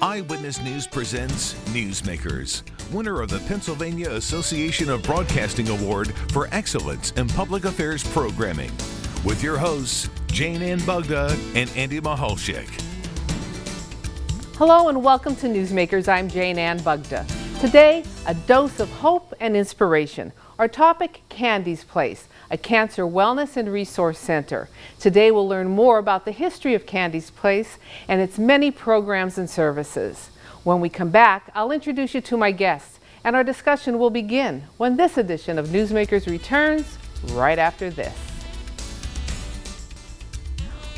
Eyewitness News presents Newsmakers, winner of the Pennsylvania Association of Broadcasting Award for Excellence in Public Affairs Programming, with your hosts, Jane Ann Bugda and Andy Mahalchik. Hello and welcome to Newsmakers. I'm Jane Ann Bugda. Today, a dose of hope and inspiration. Our topic, Candy's Place, a cancer wellness and resource center. Today we'll learn more about the history of Candy's Place and its many programs and services. When we come back, I'll introduce you to my guests, and our discussion will begin when this edition of Newsmakers returns right after this.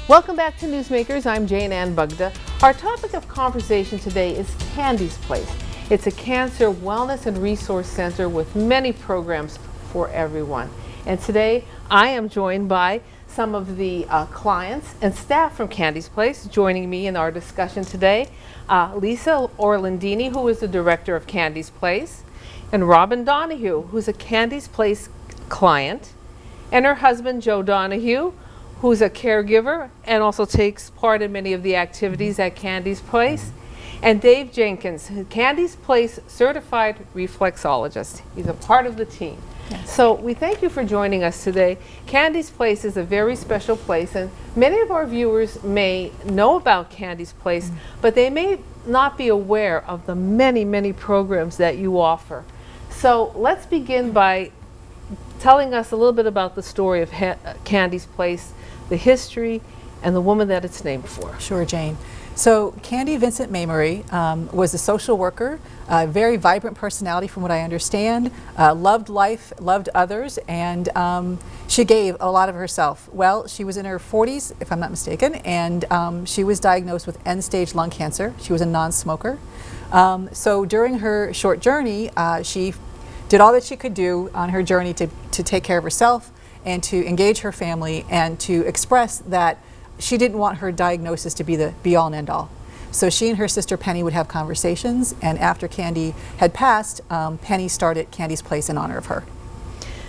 Welcome back to Newsmakers. I'm Jane Ann Bugda. Our topic of conversation today is Candy's Place. It's a cancer wellness and resource center with many programs for everyone. And today I am joined by some of the clients and staff from Candy's Place. Joining me in our discussion today, Lisa Orlandini, who is the director of Candy's Place, and Robin Donahue, who's a Candy's Place client, and her husband, Joe Donahue, who's a caregiver and also takes part in many of the activities at Candy's Place, and Dave Jenkins, Candy's Place certified reflexologist. He's a part of the team. Yes. So we thank you for joining us today. Candy's Place is a very special place, and many of our viewers may know about Candy's Place, but they may not be aware of the many, many programs that you offer. So let's begin by telling us a little bit about the story of Candy's Place, the history, and the woman that it's named for. Sure, Jane. So Candy Vincent Mamery was a social worker, a very vibrant personality from what I understand, loved life, loved others, and she gave a lot of herself. Well, she was in her 40s, if I'm not mistaken, and she was diagnosed with end-stage lung cancer. She was a non-smoker. So during her short journey, she did all that she could do on her journey to take care of herself and to engage her family and to express that she didn't want her diagnosis to be the be-all and end-all. So she and her sister Penny would have conversations, and after Candy had passed, Penny started Candy's Place in honor of her.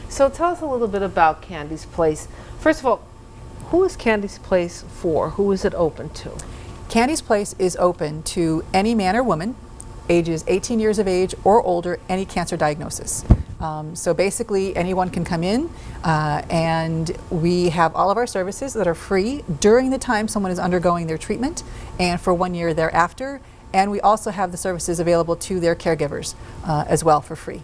So tell us a little bit about Candy's Place. First of all, who is Candy's Place for? Who is it open to? Candy's Place is open to any man or woman, ages 18 years of age or older, any cancer diagnosis. So basically anyone can come in and we have all of our services that are free during the time someone is undergoing their treatment and for 1 year thereafter. And we also have the services available to their caregivers as well for free.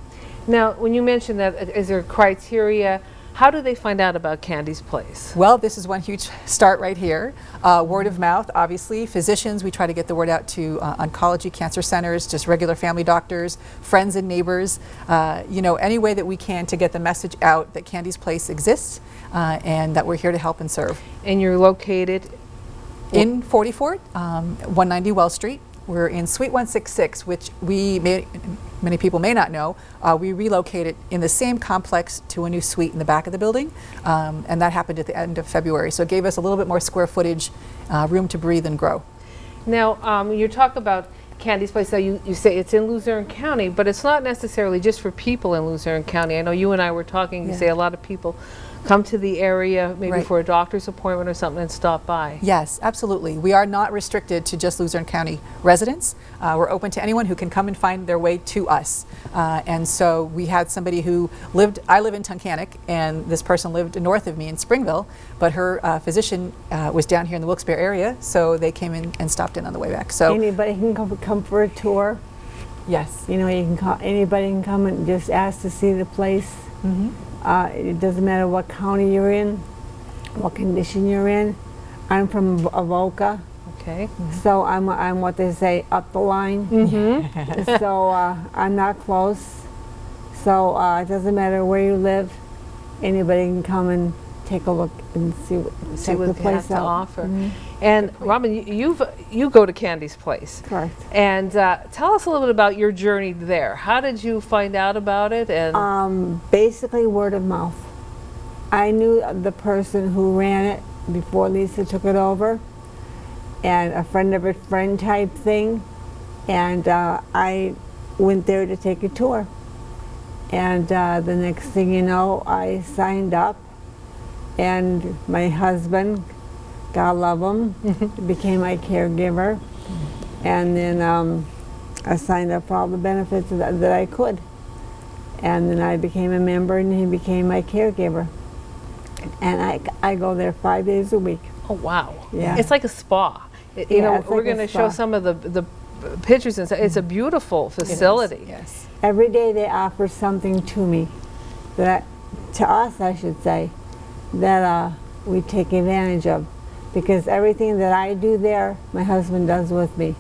Now, when you mentioned that, is there criteria? How do they find out about Candy's Place? Well, this is one huge start right here. Word of mouth, obviously. Physicians, we try to get the word out to oncology, cancer centers, just regular family doctors, friends and neighbors. You know, any way that we can to get the message out that Candy's Place exists and that we're here to help and serve. And you're located? In 44, 190 Wells Street. We're in Suite 166, which many people may not know. We relocated in the same complex to a new suite in the back of the building, and that happened at the end of February. So it gave us a little bit more square footage, room to breathe and grow. Now, when you talk about Candy's Place, you say it's in Luzerne County, but it's not necessarily just for people in Luzerne County. I know you and I were talking, you say a lot of people come to the area maybe for a doctor's appointment or something and stop by. Yes, absolutely. We are not restricted to just Luzerne County residents. We're open to anyone who can come and find their way to us. And so we had somebody who I live in Tunkhannock, and this person lived north of me in Springville, but her physician was down here in the Wilkes-Barre area, so they came in and stopped in on the way back. So anybody can come for a tour. Yes. You know, anybody can come and just ask to see the place. Mm-hmm. It doesn't matter what county you're in, what condition you're in. I'm from Avoca. Okay. Mm-hmm. So I'm what they say, up the line. Mm-hmm. So I'm not close. So it doesn't matter where you live. Anybody can come and take a look and see what the place has to offer. Mm-hmm. And Robin, you go to Candy's Place. Correct. And tell us a little bit about your journey there. How did you find out about it? And basically word of mouth. I knew the person who ran it before Lisa took it over, and a friend of a friend type thing. And I went there to take a tour. And the next thing you know, I signed up, and my husband, God love him, became my caregiver. And then I signed up for all the benefits that I could. And then I became a member, and he became my caregiver. And I go there 5 days a week. Oh, wow. Yeah. It's like a spa. You Yeah, know, it's we're like a going to show spa. some of the pictures and stuff. It's a beautiful facility. Yes. Every day they offer something to me, to us I should say, that we take advantage of. Because everything that I do there, my husband does with me.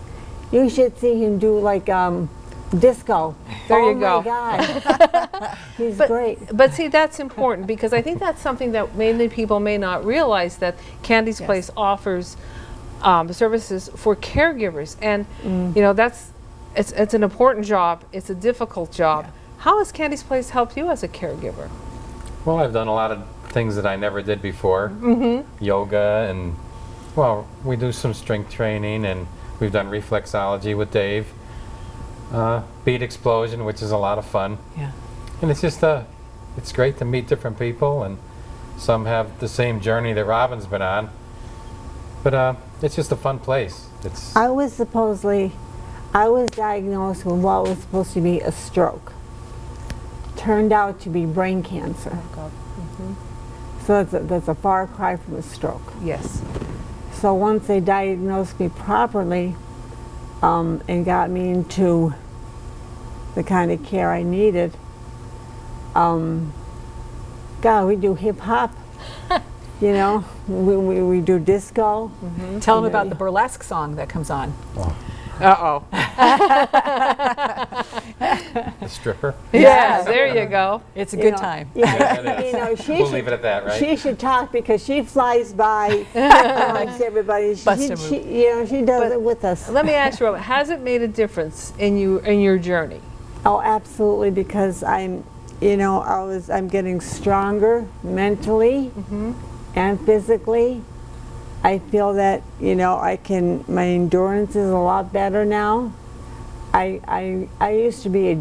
You should see him do like disco. There oh you go. Oh my God. He's great. But see, that's important because I think that's something that mainly people may not realize, that Candy's Place offers services for caregivers. And, you know, it's an important job. It's a difficult job. Yeah. How has Candy's Place helped you as a caregiver? Well, I've done a lot of things that I never did before. Yoga, and, well, we do some strength training, and we've done reflexology with Dave. Beat explosion, which is a lot of fun. Yeah. And it's just, it's great to meet different people, and some have the same journey that Robin's been on. But it's just a fun place. It's I was diagnosed with what was supposed to be a stroke. Turned out to be brain cancer. Oh, God. So that's a far cry from a stroke. Yes. So once they diagnosed me properly and got me into the kind of care I needed, God, we do hip hop, you know, we do disco. Tell them about the burlesque song that comes on. Uh-oh. the stripper. Yeah, there you go. It's a You good know, time. Yeah, It is. you know, she We'll should, leave it at that, right? She should talk because she flies by amongst everybody. Bust a move. You know, she does But it with us. Let me ask you, Robin, has it made a difference in your journey? Oh, absolutely, because I'm getting stronger mentally and physically. I feel that, you know, my endurance is a lot better now. I used to be a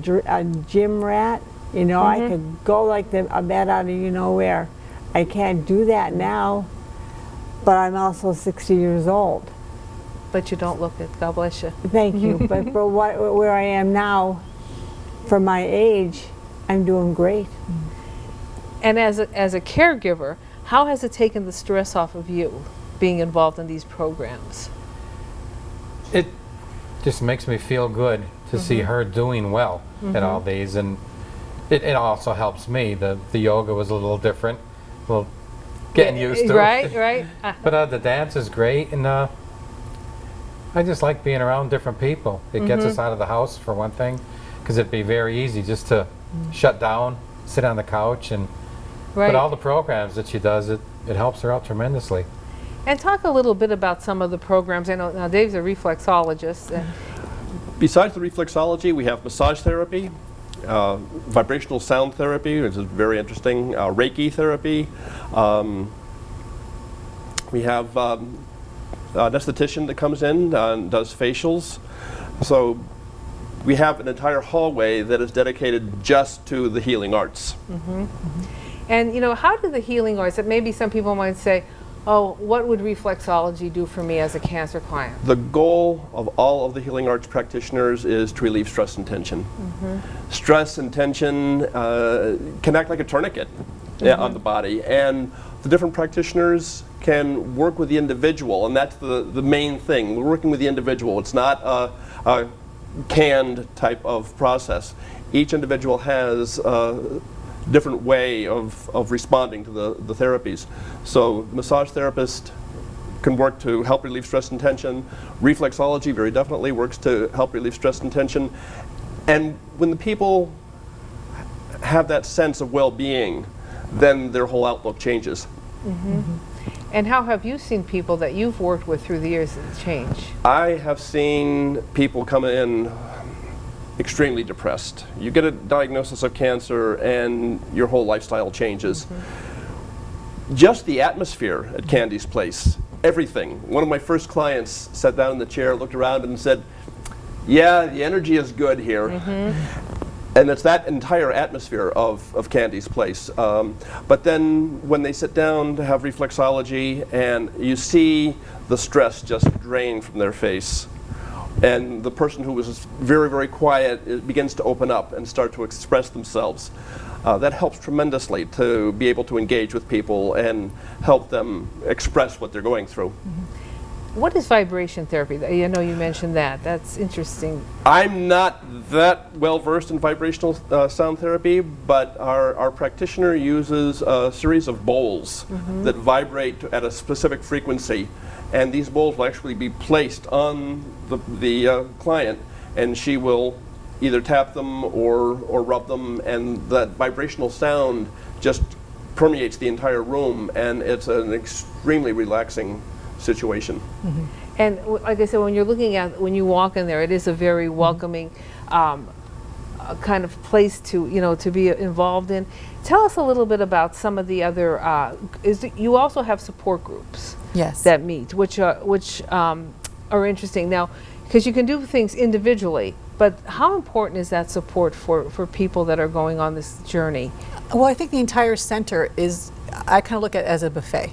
gym rat, you know, I could go like a bat out of you know where. I can't do that now, but I'm also 60 years old. But you don't look it. God bless you. Thank you, but for where I am now, for my age, I'm doing great. And as a caregiver, how has it taken the stress off of you being involved in these programs? It just makes me feel good to see her doing well at all these, and it also helps me. The yoga was a little different, getting used to. Right. But the dance is great, and I just like being around different people. It gets us out of the house, for one thing, because it'd be very easy just to shut down, sit on the couch, and Right. but all the programs that she does, it helps her out tremendously. And talk a little bit about some of the programs. I know now Dave's a reflexologist. Besides the reflexology, we have massage therapy, vibrational sound therapy, which is very interesting, Reiki therapy. We have an esthetician that comes in and does facials. So we have an entire hallway that is dedicated just to the healing arts. And you know, how do the healing arts, that maybe some people might say, oh, what would reflexology do for me as a cancer client? The goal of all of the healing arts practitioners is to relieve stress and tension. Stress and tension can act like a tourniquet on the body, and the different practitioners can work with the individual, and that's the main thing. We're working with the individual. It's not a canned type of process. Each individual has different way of responding to the therapies. So the massage therapist can work to help relieve stress and tension. Reflexology very definitely works to help relieve stress and tension. And when the people have that sense of well-being, then their whole outlook changes. And how have you seen people that you've worked with through the years change? I have seen people come in extremely depressed. You get a diagnosis of cancer and your whole lifestyle changes. Just the atmosphere at Candy's Place, everything. One of my first clients sat down in the chair, looked around and said, yeah, the energy is good here. And it's that entire atmosphere of Candy's Place. But then when they sit down to have reflexology and you see the stress just drain from their face, And the person who was very, very quiet begins to open up and start to express themselves. That helps tremendously to be able to engage with people and help them express what they're going through. What is vibration therapy? I know you mentioned that. That's interesting. I'm not that well versed in vibrational sound therapy, but our practitioner uses a series of bowls that vibrate at a specific frequency, and these bowls will actually be placed on the client, and she will either tap them or rub them, and that vibrational sound just permeates the entire room, and it's an extremely relaxing situation. And like I said, when you walk in there, it is a very welcoming kind of place to be involved in. Tell us a little bit about some of the other. You also have support groups. Yes. That meet, which are interesting now, because you can do things individually. But how important is that support for people that are going on this journey? Well, I think the entire center is, I kind of look at it as a buffet.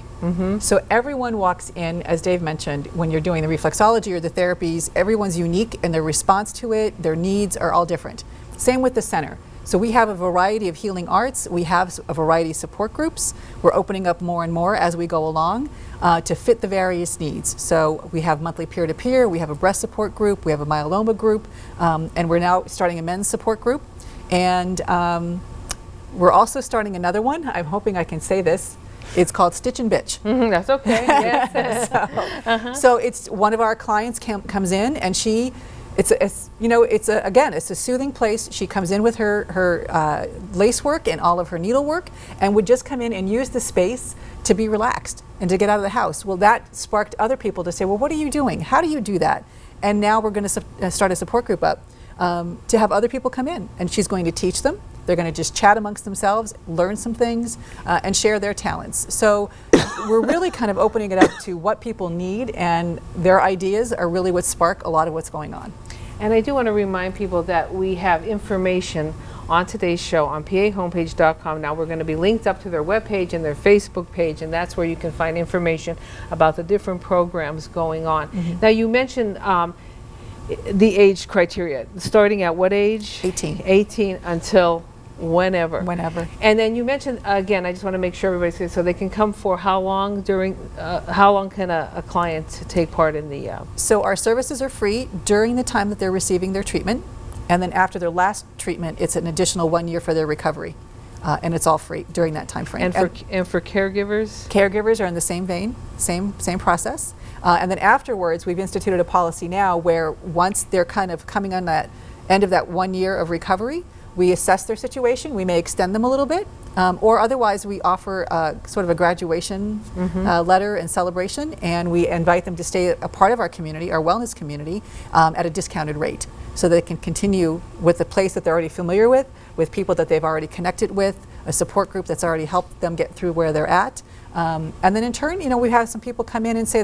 So everyone walks in, as Dave mentioned, when you're doing the reflexology or the therapies, everyone's unique in their response to it, their needs are all different. Same with the center. So we have a variety of healing arts, we have a variety of support groups. We're opening up more and more as we go along to fit the various needs. So we have monthly peer-to-peer, we have a breast support group, we have a myeloma group, and we're now starting a men's support group. And we're also starting another one. I'm hoping I can say this. It's called Stitch and Bitch. That's okay. Yes. So it's one of our clients comes in, and it's a soothing place. She comes in with her lace work and all of her needlework, and would just come in and use the space to be relaxed and to get out of the house. Well, that sparked other people to say, well, what are you doing? How do you do that? And now we're going to start a support group up to have other people come in, and she's going to teach them. They're going to just chat amongst themselves, learn some things, and share their talents. So we're really kind of opening it up to what people need, and their ideas are really what spark a lot of what's going on. And I do want to remind people that we have information on today's show on pahomepage.com. Now we're going to be linked up to their webpage and their Facebook page, and that's where you can find information about the different programs going on. Now you mentioned the age criteria, starting at what age? 18. 18 until whenever. Whenever. And then you mentioned, again, I just want to make sure everybody's clear, so they can come for how long how long can a client take part in the... So our services are free during the time that they're receiving their treatment, and then after their last treatment, it's an additional 1 year for their recovery. And it's all free during that time frame. And for caregivers? Caregivers are in the same vein, same process. And then afterwards, we've instituted a policy now where once they're kind of coming on that end of that 1 year of recovery, we assess their situation. We may extend them a little bit, or otherwise we offer sort of a graduation letter and celebration, and we invite them to stay a part of our community, our wellness community, at a discounted rate, so they can continue with the place that they're already familiar with people that they've already connected with, a support group that's already helped them get through where they're at. And then in turn, we have some people come in and say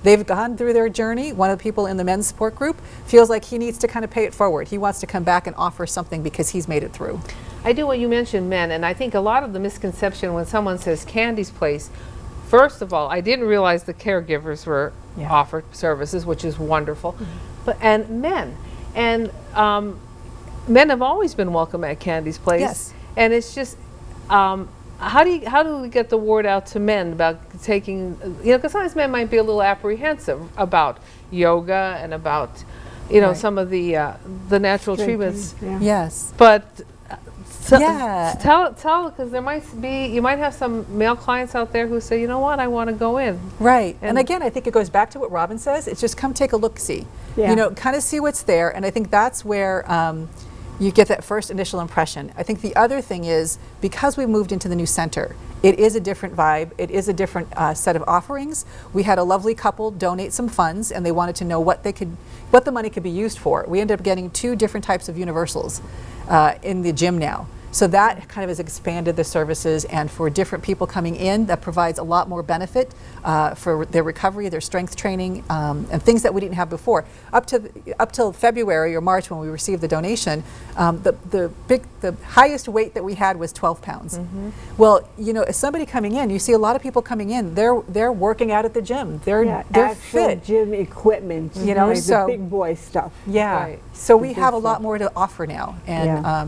they've gone through their journey. One of the people in the men's support group feels like he needs to kind of pay it forward. He wants to come back and offer something because he's made it through. I do what you mentioned, men, and I think a lot of the misconception when someone says Candy's Place, first of all, I didn't realize the caregivers were offered services, which is wonderful, and men. And men have always been welcome at Candy's Place. Yes. And it's just, how do we get the word out to men about taking, because sometimes men might be a little apprehensive about yoga and about, some of the natural treatments. Yes. But Yeah. Tell, because you might have some male clients out there who say, you know what, I want to go in. Right. And again, I think it goes back to what Robin says. It's just come take a look-see. Yeah. You know, kind of see what's there. And I think that's where you get that first initial impression. I think the other thing is, because we moved into the new center, it is a different vibe. It is a different set of offerings. We had a lovely couple donate some funds, and they wanted to know what the money could be used for. We ended up getting 2 different types of universals in the gym now. So that kind of has expanded the services, and for different people coming in, that provides a lot more benefit for their recovery, their strength training, and things that we didn't have before. Up till February or March, when we received the donation, the highest weight that we had was 12 pounds. Well, you know, as somebody coming in, you see a lot of people coming in. They're working out at the gym. They're actual fit. gym equipment, You know, like so- the big boy stuff. Yeah. Right. So we good have a lot stuff. more to offer now, and Yeah.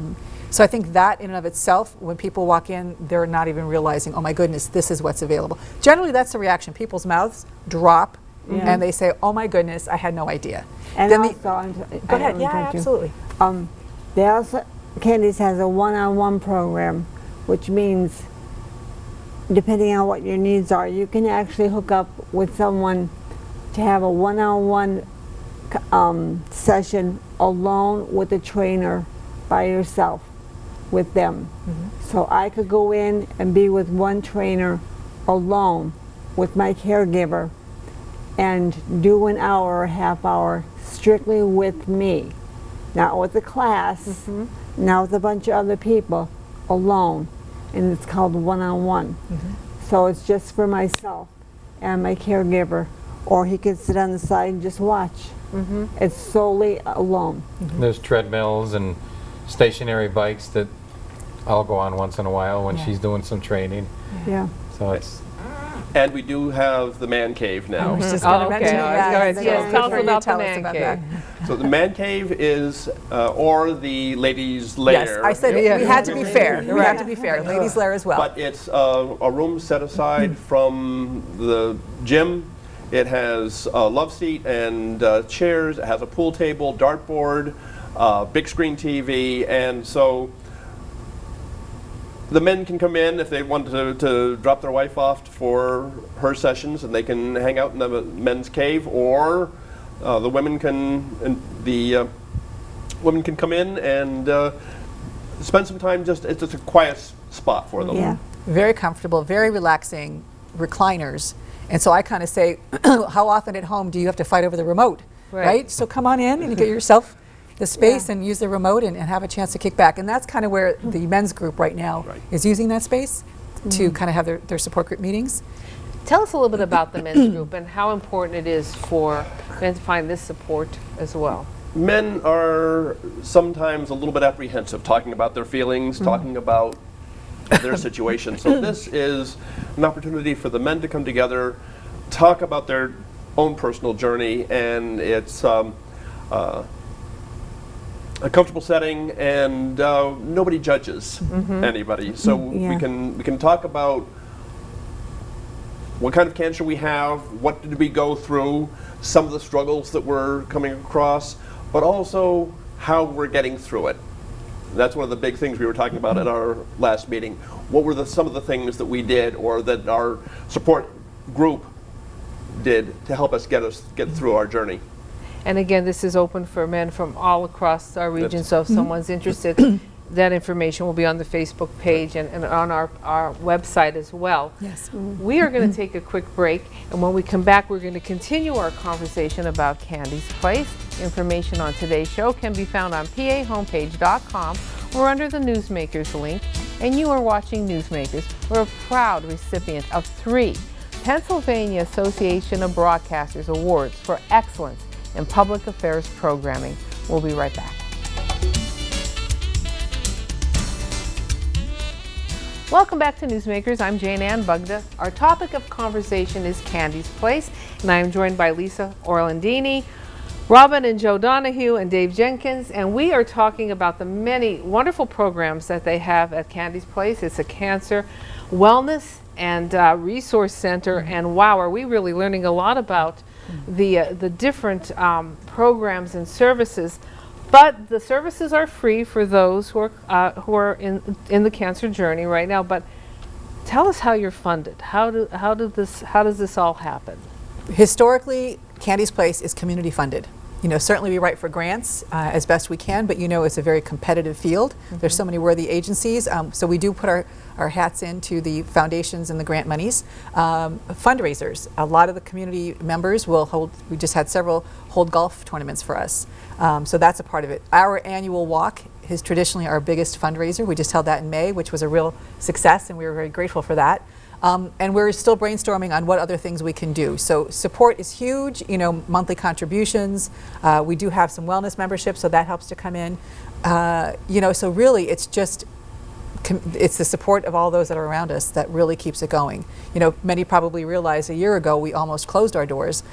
so I think that in and of itself, when people walk in, they're not even realizing, oh my goodness, this is what's available. Generally, that's the reaction. People's mouths drop, and they say, oh my goodness, I had no idea. And Then also, go I ahead. don't Yeah, interrupt you. absolutely. They also, Candice has a one-on-one program, which means depending on what your needs are, you can actually hook up with someone to have a one-on-one session alone with a trainer by yourself with them. So I could go in and be with one trainer alone with my caregiver and do an hour or a half hour strictly with me. Not with a class, not with a bunch of other people, alone. And it's called one-on-one. So it's just for myself and my caregiver. Or he could sit on the side and just watch. It's solely alone. There's treadmills and stationary bikes that I'll go on once in a while when she's doing some training. Yeah. So it's And we do have the man cave now. I was just Oh, going to okay. mention All right. that. Go ahead. So Yes, tell us you about the tell us man about cave. that. So the man cave is, or the ladies' lair. Yes, I said we had to be fair. We had to be fair. Ladies' lair as well. But it's a room set aside from the gym. It has a love seat and chairs. It has a pool table, dartboard, big screen TV, and so the men can come in if they want to drop their wife off for her sessions, and they can hang out in the men's cave, or the women can women can come in and spend some time. It's just a quiet spot for them. Yeah. Very comfortable, very relaxing recliners. And so I kind of say, how often at home do you have to fight over the remote, right? So come on in and get yourself the space and use the remote and have a chance to kick back. And that's kind of where the men's group right now is using that space to kind of have their support group meetings. Tell us a little bit about the men's group and how important it is for men to find this support as well. Men are sometimes a little bit apprehensive talking about their feelings, talking about their situation. So this is an opportunity for the men to come together, talk about their own personal journey, and it's a comfortable setting, and nobody judges anybody. So we can talk about what kind of cancer we have, what did we go through, some of the struggles that we're coming across, but also how we're getting through it. That's one of the big things we were talking about at our last meeting. What were some of the things that we did, or that our support group did, to help us get through our journey? And again, this is open for men from all across our region, so if someone's interested, that information will be on the Facebook page and on our website as well. Yes. We are going to take a quick break, and when we come back, we're going to continue our conversation about Candy's Place. Information on today's show can be found on pahomepage.com or under the Newsmakers link. And you are watching Newsmakers. We're a proud recipient of 3 Pennsylvania Association of Broadcasters Awards for excellence in public affairs programming. We'll be right back. Welcome back to Newsmakers. I'm Jane Ann Bugda. Our topic of conversation is Candy's Place, and I am joined by Lisa Orlandini, Robin and Joe Donahue, and Dave Jenkins, and we are talking about the many wonderful programs that they have at Candy's Place. It's a cancer wellness and resource center, and wow, are we really learning a lot about the different programs and services. But the services are free for those who are in the cancer journey right now. But tell us how you're funded. How does this all happen? Historically, Candy's Place is community funded. You know, certainly we write for grants as best we can, but you know it's a very competitive field. There's so many worthy agencies, so we do put our hats into the foundations and the grant monies. Fundraisers, a lot of the community members will hold, we just had several hold golf tournaments for us. So that's a part of it. Our annual walk is traditionally our biggest fundraiser. We just held that in May, which was a real success, and we were very grateful for that. And we're still brainstorming on what other things we can do. So support is huge, you know, monthly contributions. We do have some wellness memberships, so that helps to come in. You know, so really it's just, it's the support of all those that are around us that really keeps it going. You know, many probably realize a year ago we almost closed our doors.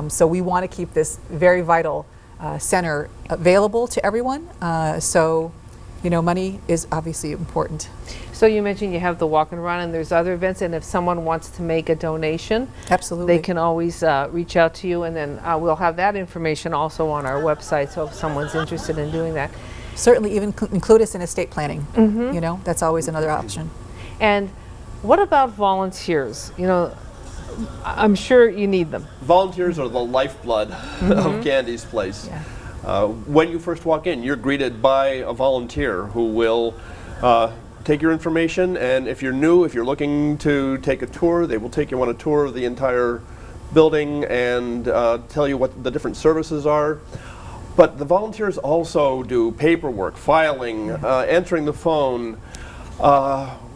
So we want to keep this very vital center available to everyone. So, you know, money is obviously important. So you mentioned you have the walk and run, and there's other events, and if someone wants to make a donation, Absolutely. they can always reach out to you, and then we'll have that information also on our website, so if someone's interested in doing that. Certainly even include us in estate planning. You know, that's always another option. And what about volunteers? You know, I'm sure you need them. Volunteers are the lifeblood of Candy's Place. Yeah. When you first walk in, you're greeted by a volunteer who will take your information, and if you're new, if you're looking to take a tour, they will take you on a tour of the entire building and tell you what the different services are. But the volunteers also do paperwork, filing, answering the phone.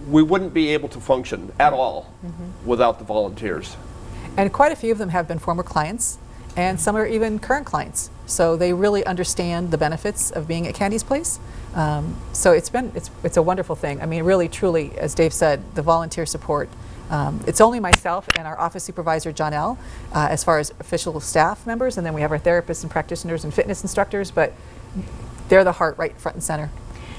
We wouldn't be able to function at all without the volunteers. And quite a few of them have been former clients, and some are even current clients. So they really understand the benefits of being at Candy's Place. So it's a wonderful thing. I mean, really, truly, as Dave said, the volunteer support. It's only myself and our office supervisor, John L., as far as official staff members, and then we have our therapists and practitioners and fitness instructors, but they're the heart right front and center.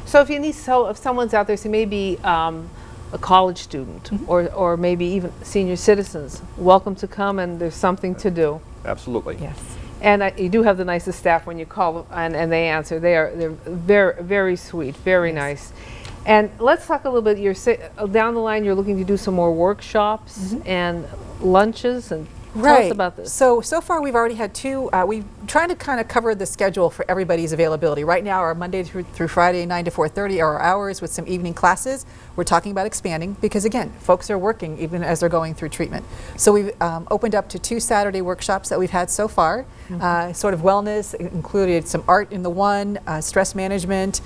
So if you need, if someone's out there, so maybe a college student or maybe even senior citizens, welcome to come, and there's something to do. Absolutely. Yes. And you do have the nicest staff when you call and they answer. They're very, very sweet, very nice. And let's talk a little bit. Down the line, you're looking to do some more workshops and lunches, and tell us about this. So far we've already had two. We're trying to kind of cover the schedule for everybody's availability. Right now, our Monday through Friday, 9 to 4:30 are our hours with some evening classes. We're talking about expanding because, again, folks are working even as they're going through treatment. So we've opened up to 2 Saturday workshops that we've had so far. Sort of wellness, included some art in the one, stress management,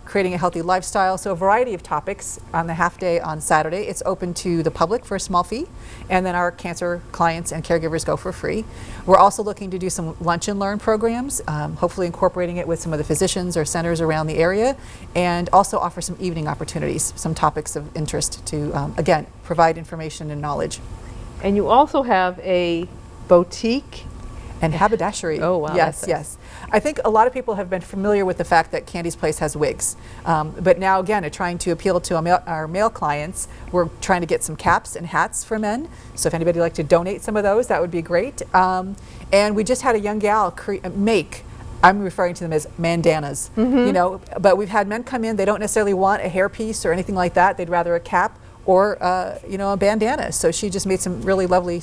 creating a healthy lifestyle. So a variety of topics on the half day on Saturday. It's open to the public for a small fee, and then our cancer clients and caregivers go for free. We're also looking to do some lunch and learn programs, hopefully incorporating it with some of the physicians or centers around the area, and also offer some evening opportunities, some topics of interest to, again, provide information and knowledge. And you also have a boutique and haberdashery. Oh, wow. Yes, yes. I think a lot of people have been familiar with the fact that Candy's Place has wigs. But now, again, trying to appeal to our male clients, we're trying to get some caps and hats for men. So if anybody would like to donate some of those, that would be great. And we just had a young gal make, I'm referring to them as mandanas, you know, but we've had men come in, they don't necessarily want a hairpiece or anything like that. They'd rather a cap or, you know, a bandana. So she just made some really lovely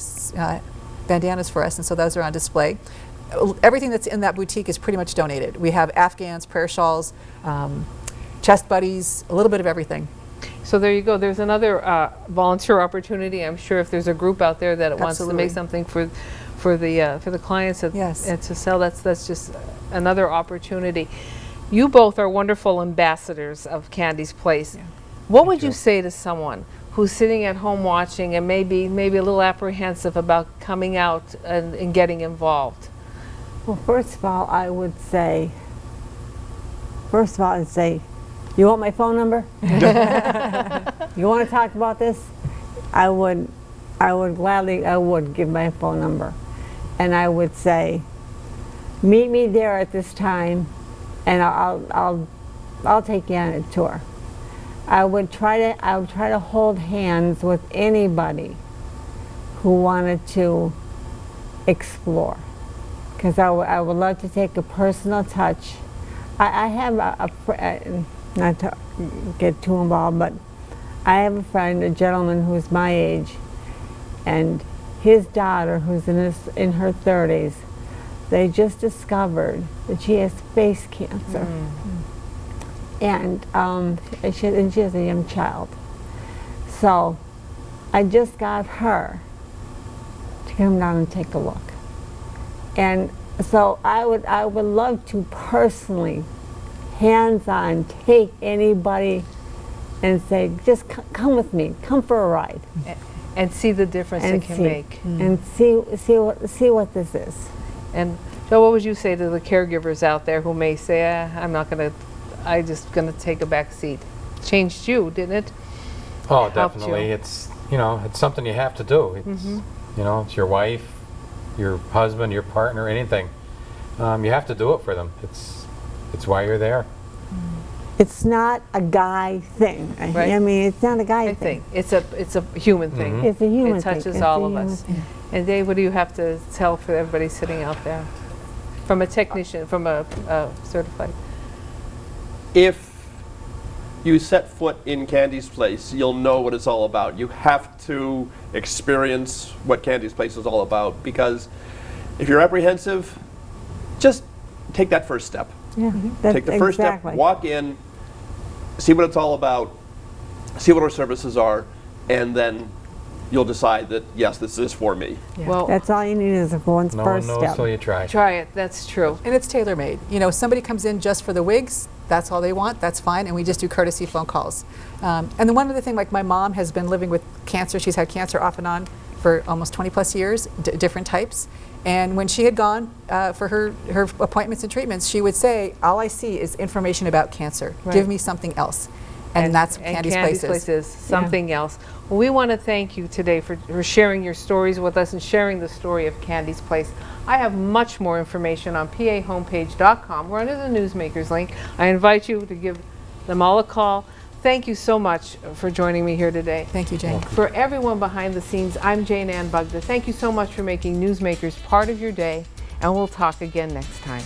bandanas for us, and so those are on display. Everything that's in that boutique is pretty much donated. We have Afghans, prayer shawls, chest buddies, a little bit of everything. So there you go. There's another volunteer opportunity. I'm sure if there's a group out there that wants to make something for the clients and to sell, that's just another opportunity. You both are wonderful ambassadors of Candy's Place. Yeah. What would you say to someone who's sitting at home watching and maybe a little apprehensive about coming out and getting involved? Well, first of all, I would say, you want my phone number? You want to talk about this? I would gladly give my phone number. And I would say, meet me there at this time, and I'll take you on a tour. I would try to hold hands with anybody who wanted to explore, because I would love to take a personal touch. I have not to get too involved, but I have a friend, a gentleman who's my age, and his daughter, who's in her 30s, they just discovered that she has face cancer. And she has a young child. So I just got her to come down and take a look. And so I would love to personally hands-on, take anybody and say, just come with me, come for a ride. And see the difference it can make. And see what this is. And Joe, what would you say to the caregivers out there who may say, I'm just gonna take a back seat? Changed you, didn't it? Oh, Helped definitely. you. It's, it's something you have to do. It's, it's your wife, your husband, your partner, anything. You have to do it for them. It's why you're there. It's not a guy thing. Right. I mean, it's not a guy thing. It's a human thing. It's a human It thing. touches It's all a of human us. thing. And Dave, what do you have to tell for everybody sitting out there? From a technician, from a certified. If you set foot in Candy's Place, you'll know what it's all about. You have to experience what Candy's Place is all about, because if you're apprehensive, just take that first step. Yeah, that's Take the first exactly. step, walk in, see what it's all about, see what our services are, and then you'll decide that, yes, this is for me. Well, That's all you need is one's No first one knows step. till you try. try it. That's true. And it's tailor-made. Somebody comes in just for the wigs, that's all they want, that's fine, and we just do courtesy phone calls. And the one other thing, like my mom has been living with cancer. She's had cancer off and on for almost 20 plus years, different types. And when she had gone for her appointments and treatments, she would say, all I see is information about cancer. Right. Give me something else. And that's what Candy's Place is. Something else. Well, we want to thank you today for sharing your stories with us and sharing the story of Candy's Place. I have much more information on pahomepage.com. We're under the Newsmakers link. I invite you to give them all a call. Thank you so much for joining me here today. Thank you, Jane. For everyone behind the scenes, I'm Jane Ann Bugda. Thank you so much for making Newsmakers part of your day, and we'll talk again next time.